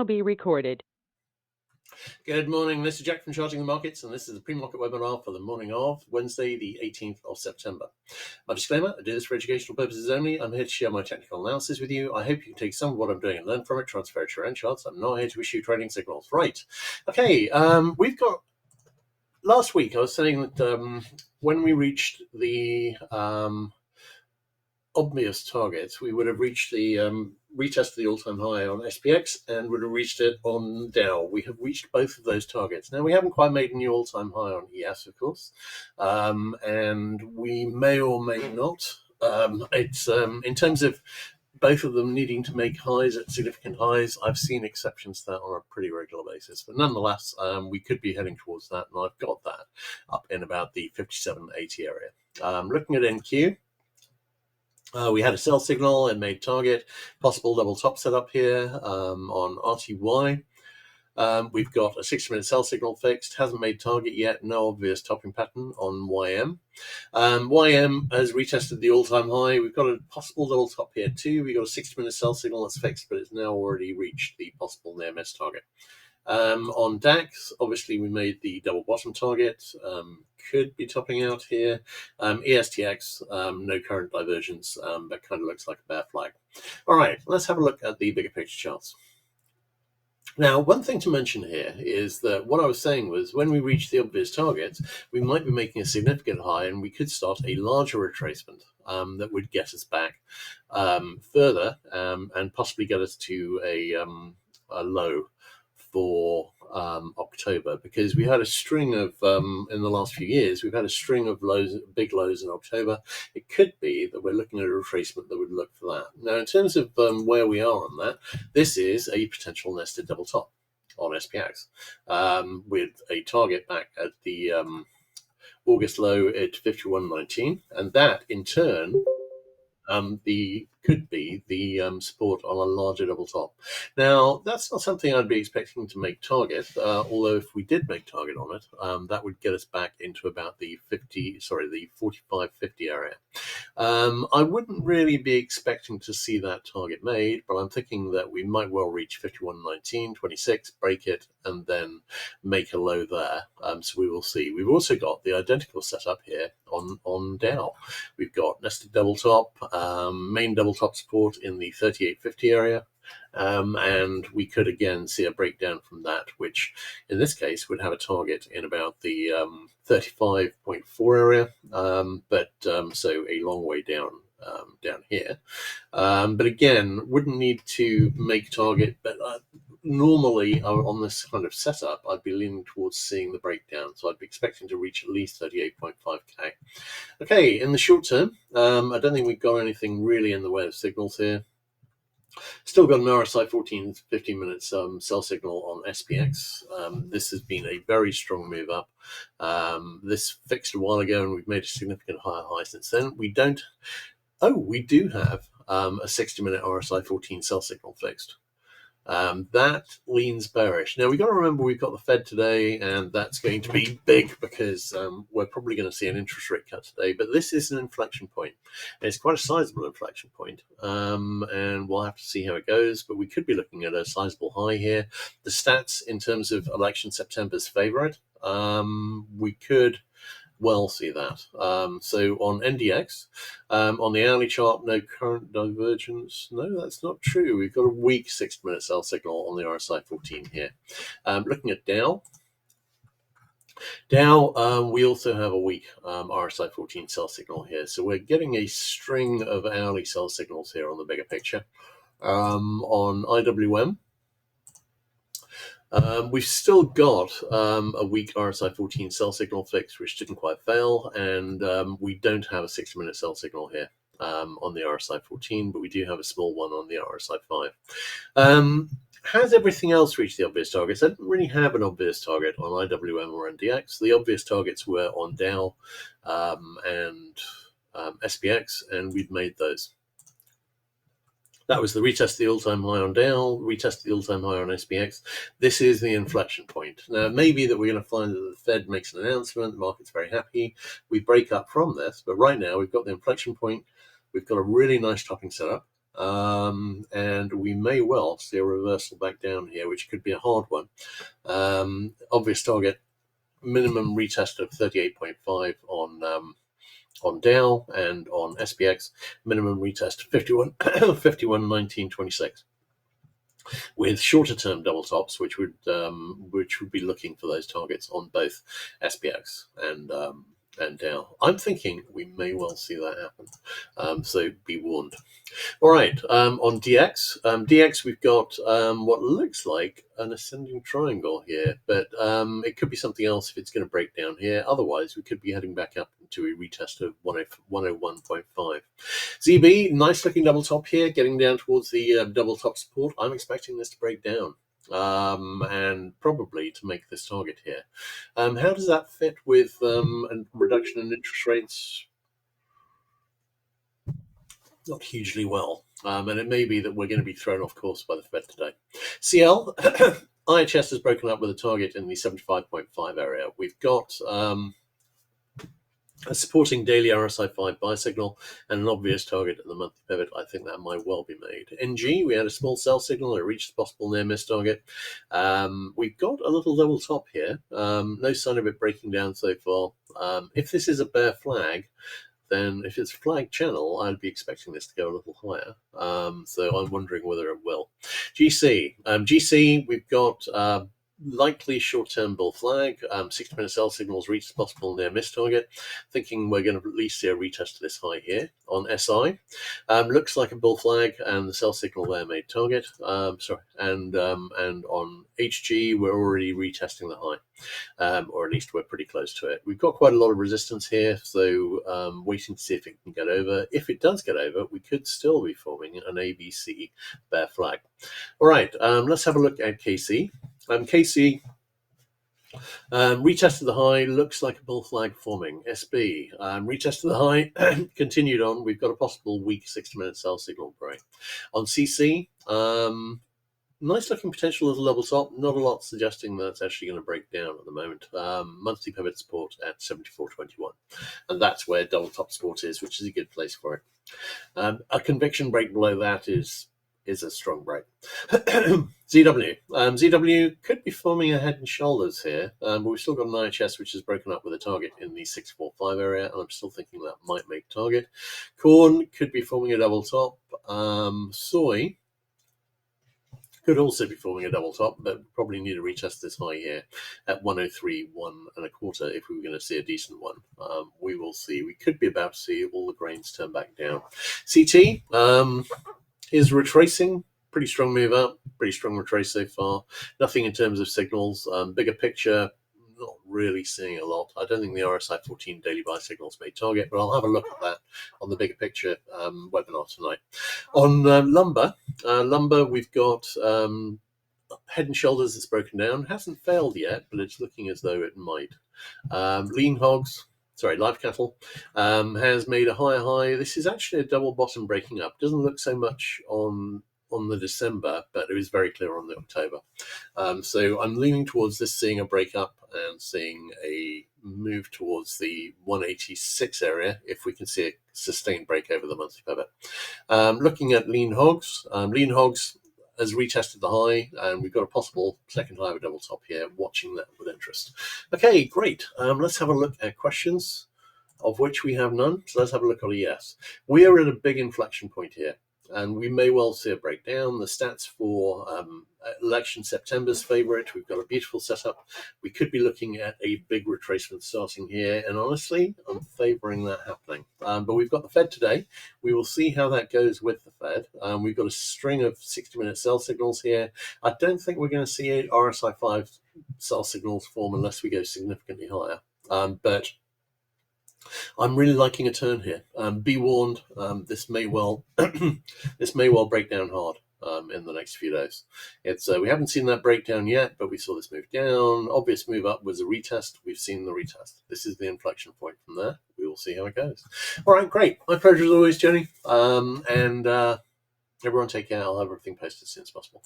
now be recorded. Good morning, this is Jack from Charting the Markets, and this is the pre-market webinar for the morning of Wednesday, the 18th of September. My disclaimer, I do this for educational purposes only. I'm here to share my technical analysis with you. I hope you can take some of what I'm doing and learn from it, transfer it to your own charts. I'm not here to issue trading signals. Right. Okay, we've got... Last week, I was saying that when we reached the obvious targets, we would have reached the retest the all-time high on SPX and would have reached it on Dow. We have reached both of those targets. Now, we haven't quite made a new all-time high on ES, of course, and we may or may not. It's in terms of both of them needing to make highs at significant highs. I've seen exceptions to that on a pretty regular basis, but nonetheless, we could be heading towards that, and I've got that up in about the 57.80 area. Looking at NQ, we had a sell signal and made target, possible double top setup here on RTY. We've got a 60-minute sell signal fixed, hasn't made target yet, no obvious topping pattern on YM. YM has retested the all-time high. We've got a possible double top here too. We've got a 60-minute sell signal that's fixed, but it's now already reached the possible near miss target. On DAX, obviously we made the double bottom target, could be topping out here. ESTX, no current divergence, that kind of looks like a bear flag. All right, let's have a look at the bigger picture charts. Now, one thing to mention here is that what I was saying was when we reach the obvious targets, we might be making a significant high and we could start a larger retracement that would get us back further and possibly get us to a low for October, because we had a string of in the last few years we've had a string of lows, big lows in October. It could be that we're looking at a retracement that would look for that. Now, in terms of where we are on that, this is a potential nested double top on SPX with a target back at the August low at 51.19, and that in turn could be the support on a larger double top. Now, that's not something I'd be expecting to make target, although if we did make target on it, that would get us back into about the 45.50 area. I wouldn't really be expecting to see that target made, but I'm thinking that we might well reach 51.19.26, break it, and then make a low there. So we will see. We've also got the identical setup here on Dow. We've got nested double top, main double top support in the 38.50 area, and we could again see a breakdown from that, which in this case would have a target in about the 35.4 area, but so a long way down here, but again wouldn't need to make target, but normally on this kind of setup I'd be leaning towards seeing the breakdown, so I'd be expecting to reach at least 38.5k. Okay, in the short term, I don't think we've got anything really in the way of signals here. Still got an RSI 15 minutes sell signal on SPX. This has been a very strong move up. This fixed a while ago and we've made a significant higher high since then. We do have a 60-minute RSI 14 sell signal fixed. That leans bearish. Now, we've got to remember we've got the Fed today, and that's going to be big because we're probably going to see an interest rate cut today. But this is an inflection point. And it's quite a sizable inflection point, and we'll have to see how it goes. But we could be looking at a sizable high here. The stats in terms of election September's favor it. We could well see that. So on NDX, on the hourly chart, no current divergence. No, that's not true. We've got a weak 60-minute sell signal on the RSI 14 here. Looking at Dow, we also have a weak RSI 14 sell signal here. So we're getting a string of hourly sell signals here on the bigger picture. On IWM, we've still got a weak RSI 14 sell signal fix, which didn't quite fail, and we don't have a 60-minute sell signal here on the RSI 14, but we do have a small one on the RSI 5. Has everything else reached the obvious targets? I didn't really have an obvious target on IWM or NDX. The obvious targets were on Dow and SPX, and we've made those. That was the retest of the all-time high on Dow, retest of the all-time high on SPX. This is the inflection point. Now, maybe that we're going to find that the Fed makes an announcement, the market's very happy, we break up from this, but right now we've got the inflection point, we've got a really nice topping setup, and we may well see a reversal back down here, which could be a hard one. Obvious target, minimum retest of 38.5 on Dow, and on SPX, minimum retest 51, 51.1926. With shorter term double tops, which would be looking for those targets on both SPX and Dow. I'm thinking we may well see that happen. So be warned. All right, on DX, we've got what looks like an ascending triangle here, but it could be something else if it's going to break down here. Otherwise, we could be heading back up to a retest of 101.5. ZB, nice looking double top here, getting down towards the double top support. I'm expecting this to break down. And probably to make this target here. How does that fit with a reduction in interest rates? Not hugely well. And it may be that we're going to be thrown off course by the Fed today. CL, IHS has broken up with a target in the 75.5 area. We've got a supporting daily RSI 5 buy signal and an obvious target at the monthly pivot. I think that might well be made. NG, we had a small sell signal. It reached the possible near miss target. We've got a little double top here. No sign of it breaking down so far. If this is a bear flag, then if it's a flag channel, I'd be expecting this to go a little higher. So I'm wondering whether it will. GC, we've got likely short-term bull flag. 60-minute sell signals reach the possible near miss target. Thinking we're going to at least see a retest to this high here. On SI, looks like a bull flag, and the sell signal there made target. And on HG, we're already retesting the high, or at least we're pretty close to it. We've got quite a lot of resistance here, so waiting to see if it can get over. If it does get over, we could still be forming an ABC bear flag. All right, let's have a look at KC. KC retested the high, looks like a bull flag forming. SB retested the high, continued on. We've got a possible weak 60-minute sell signal break. On CC, nice looking potential as a level top. Not a lot suggesting that's actually going to break down at the moment. Monthly pivot support at 74.21, and that's where double top support is, which is a good place for it. A conviction break below that is a strong break. ZW. ZW could be forming a head and shoulders here, but we've still got an IHS which is broken up with a target in the 645 area, and I'm still thinking that might make target. Corn could be forming a double top. Soy could also be forming a double top, but probably need to retest this high here at 103, 1.25 if we were going to see a decent one. We will see. We could be about to see all the grains turn back down. CT is retracing. Pretty strong move up, pretty strong retrace so far. Nothing in terms of signals. Bigger picture, not really seeing a lot. I don't think the RSI 14 daily buy signals made target, but I'll have a look at that on the bigger picture webinar tonight. On lumber, we've got head and shoulders that's broken down. Hasn't failed yet, but it's looking as though it might. Live cattle has made a higher high. This is actually a double bottom breaking up. Doesn't look so much on the December, but it was very clear on the October. So I'm leaning towards this seeing a break up and seeing a move towards the 186 area if we can see a sustained break over the monthly pivot. Looking at lean hogs has retested the high, and we've got a possible second high of a double top here, watching that with interest. Okay, great. Let's have a look at questions, of which we have none. So let's have a look at a yes. We are at a big inflection point here, and we may well see a breakdown. The stats for election September's favorite. We've got a beautiful setup. We could be looking at a big retracement starting here, and honestly, I'm favoring that happening. But we've got the Fed today. We will see how that goes with the Fed. We've got a string of 60-minute sell signals here. I don't think we're going to see a RSI 5 sell signals form unless we go significantly higher. But I'm really liking a turn here. Be warned, this may well break down hard in the next few days. We haven't seen that breakdown yet, but we saw this move down. Obvious move up was a retest. We've seen the retest. This is the inflection point from there. We will see how it goes. All right, great. My pleasure as always, Jenny. And everyone take care. I'll have everything posted as soon as possible.